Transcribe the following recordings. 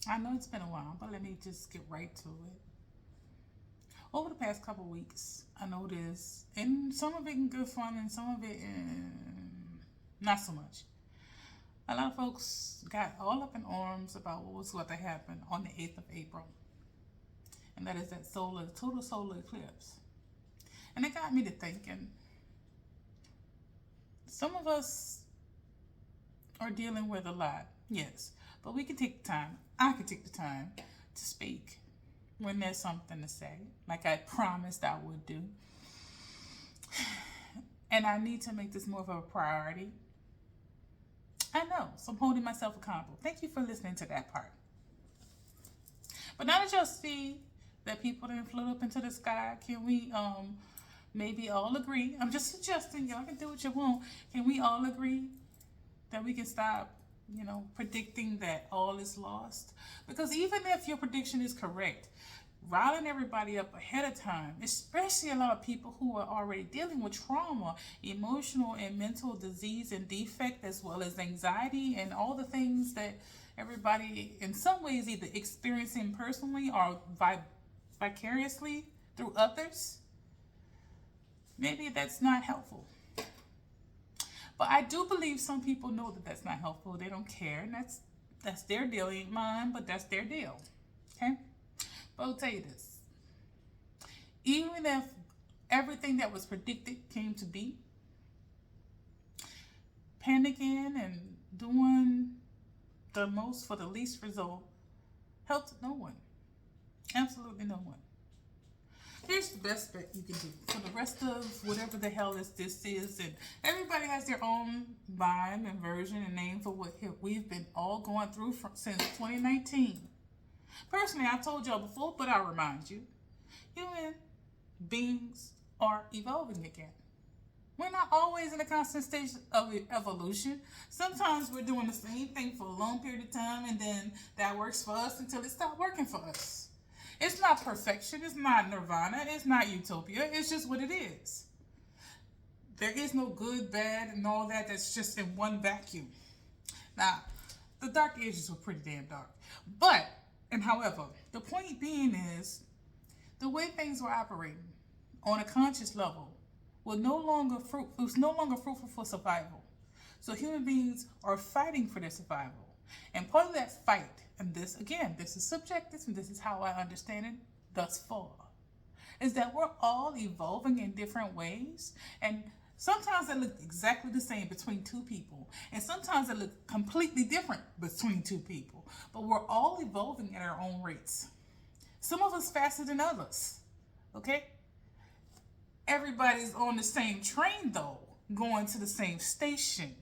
I know it's been a while, but let me just get right to it. Over the past couple of weeks, I noticed, and some of it in good fun, and some of it not so much. A lot of folks got all up in arms about what was going to happen on the 8th of April, and that is that total solar eclipse. And it got me to thinking, some of us are dealing with a lot, yes, but we can take the time. I can take the time to speak when there's something to say, like I promised I would do. And I need to make this more of a priority. I know, so I'm holding myself accountable. Thank you for listening to that part. But now that y'all see that people didn't float up into the sky, can we maybe all agree? I'm just suggesting, y'all can do what you want. Can we all agree that we can stop, predicting that all is lost? Because even if your prediction is correct, riling everybody up ahead of time, especially a lot of people who are already dealing with trauma, emotional and mental disease and defect, as well as anxiety and all the things that everybody in some ways either experiencing personally or vicariously through others, maybe that's not helpful. But I do believe some people know that that's not helpful. They don't care, and that's their deal, ain't mine, but that's their deal. Okay? But I'll tell you this. Even if everything that was predicted came to be, panicking and doing the most for the least result helped no one. Absolutely no one. Here's the best bet you can do for the rest of whatever the hell this is, and everybody has their own vibe and version and name for what we've been all going through since 2019. Personally, I've told y'all before, but I'll remind you, human beings are evolving again. We're not always in a constant stage of evolution. Sometimes we're doing the same thing for a long period of time, and then that works for us until it stops working for us. It's not perfection. It's not nirvana. It's not utopia. It's just what it is. There is no good, bad, and all that. That's just in one vacuum. Now, the dark ages were pretty damn dark. But, and however, the point being is, the way things were operating on a conscious level was no longer fruitful for survival. So human beings are fighting for their survival. And part of that fight, and this is subjective, and this is how I understand it thus far, is that we're all evolving in different ways. And sometimes they look exactly the same between two people, and sometimes they look completely different between two people. But we're all evolving at our own rates. Some of us faster than others, okay? Everybody's on the same train, though, going to the same station.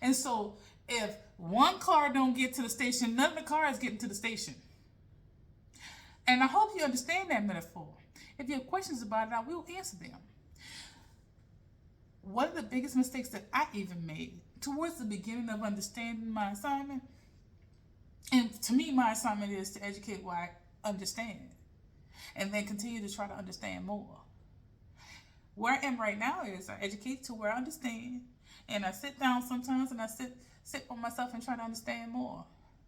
And so if one car don't get to the station, none of the cars getting to the station. And I hope you understand that metaphor. If you have questions about it, I will answer them. One of the biggest mistakes that I even made towards the beginning of understanding my assignment, and to me, my assignment is to educate what I understand and then continue to try to understand more. Where I am right now is I educate to where I understand, and I sit down sometimes and I sit with myself and try to understand more,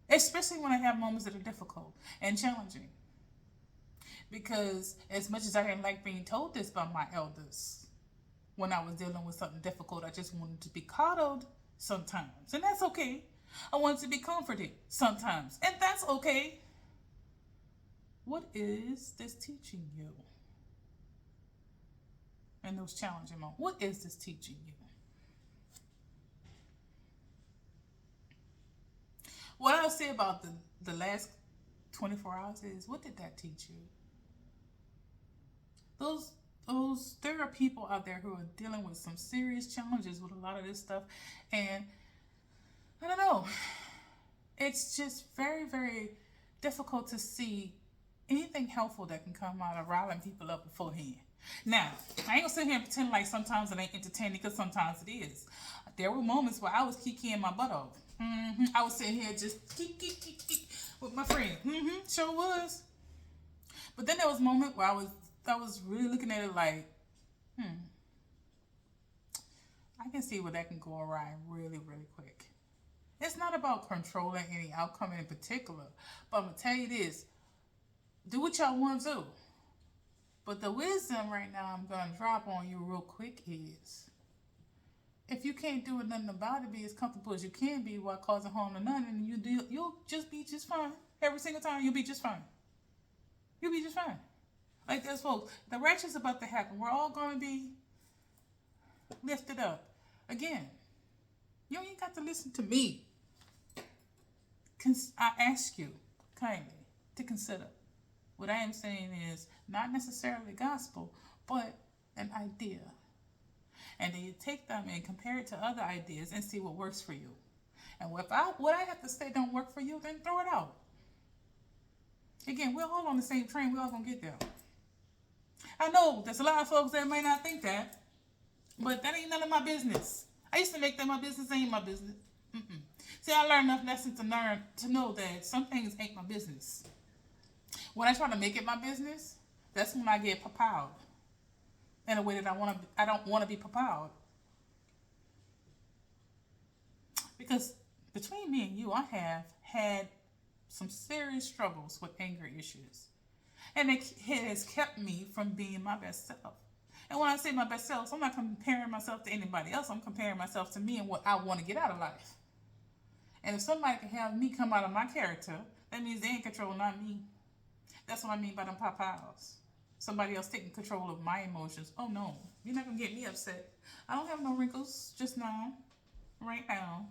especially when I have moments that are difficult and challenging. Because as much as I didn't like being told this by my elders, when I was dealing with something difficult, I just wanted to be coddled sometimes, and that's okay. I wanted to be comforted sometimes, and that's okay. What is this teaching you in those challenging moments? What is this teaching you? What I'll say about the last 24 hours is, what did that teach you? There are people out there who are dealing with some serious challenges with a lot of this stuff, and I don't know. It's just very, very difficult to see anything helpful that can come out of riling people up beforehand. Now, I ain't gonna sit here and pretend like sometimes it ain't entertaining, because sometimes it is. There were moments where I was kikiing my butt off. I was sitting here just keep with my friend. Sure was. But then there was a moment where I was really looking at it like, I can see where that can go awry really, really quick. It's not about controlling any outcome in particular. But I'm going to tell you this, do what y'all want to do. But the wisdom right now I'm going to drop on you real quick is, if you can't do nothing about it, be as comfortable as you can be while causing harm to none, and you'll just be just fine. Every single time, you'll be just fine. You'll be just fine. Like this, folks. The rapture's about to happen. We're all going to be lifted up. Again, you ain't got to listen to me. I ask you kindly to consider. What I am saying is not necessarily gospel, but an idea. And then you take them and compare it to other ideas and see what works for you. And what I have to say don't work for you, then throw it out. Again, we're all on the same train. We're all going to get there. I know there's a lot of folks that might not think that, but that ain't none of my business. I used to make that my business. Ain't my business. See, I learned enough lessons to know that some things ain't my business. When I try to make it my business, that's when I get propelled in a way that I don't want to be propelled. Because between me and you, I have had some serious struggles with anger issues. And it has kept me from being my best self. And when I say my best self, I'm not comparing myself to anybody else. I'm comparing myself to me and what I want to get out of life. And if somebody can have me come out of my character, that means they in control, not me. That's what I mean by them pop-outs. Somebody else taking control of my emotions. Oh no, you're not going to get me upset. I don't have no wrinkles just now, right now.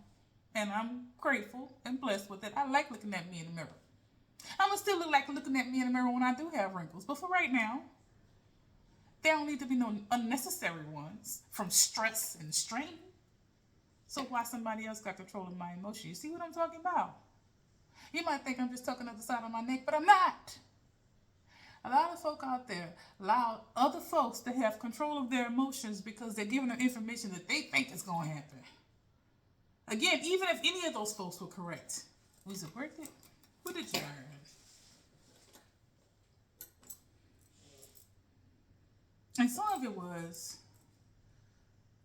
And I'm grateful and blessed with it. I like looking at me in the mirror. I'm going to still look like looking at me in the mirror when I do have wrinkles. But for right now, there don't need to be no unnecessary ones from stress and strain. So why somebody else got control of my emotions? You see what I'm talking about? You might think I'm just talking up the side of my neck, but I'm not. A lot of folk out there allow other folks to have control of their emotions because they're giving them information that they think is going to happen. Again, even if any of those folks were correct, was it worth it? What did you learn? And some of it was,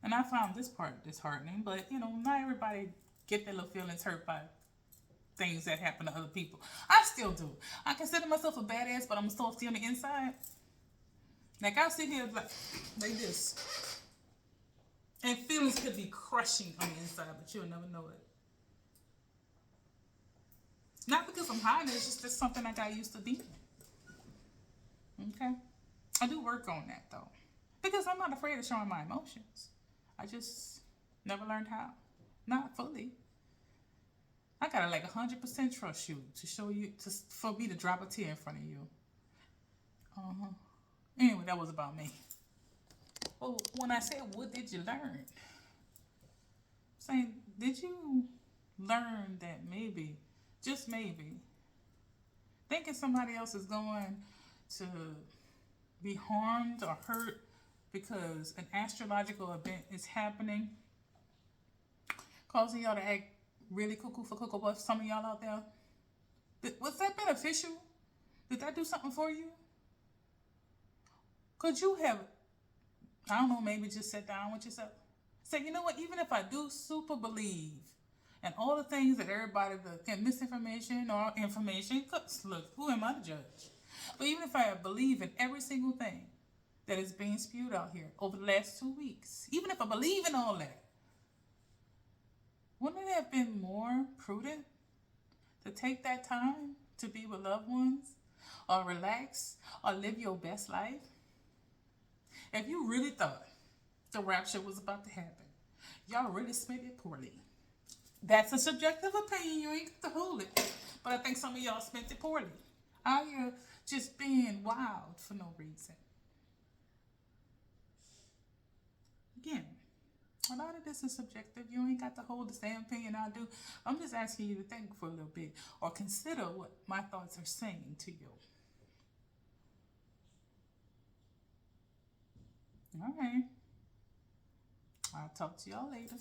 and I found this part disheartening, but not everybody get their little feelings hurt by things that happen to other people. I still do. I consider myself a badass, but I'm softy on the inside. Like I'll sit here like this. And feelings could be crushing on the inside, but you'll never know it. Not because I'm hiding, it's just something I got used to being. Okay? I do work on that though. Because I'm not afraid of showing my emotions. I just never learned how. Not fully. I gotta 100% trust you to show you, for me to drop a tear in front of you. Anyway, that was about me. Well, when I said, what did you learn? I'm saying, did you learn that maybe, just maybe, thinking somebody else is going to be harmed or hurt because an astrological event is happening, causing y'all to act really cuckoo for Cocoa Puffs, some of y'all out there? Was that beneficial? Did that do something for you? Could you have, I don't know, maybe just sit down with yourself? Say, you know what, even if I do super believe and all the things that everybody, and misinformation or information, look, who am I to judge? But even if I believe in every single thing that is being spewed out here over the last 2 weeks, even if I believe in all that, wouldn't it have been more prudent to take that time to be with loved ones or relax or live your best life? If you really thought the rapture was about to happen, y'all really spent it poorly. That's a subjective opinion. You ain't got to hold it. But I think some of y'all spent it poorly. Out here just being wild for no reason. Again, a lot of this is subjective. You ain't got to hold the same opinion I do. I'm just asking you to think for a little bit or consider what my thoughts are saying to you. All right. I'll talk to y'all later.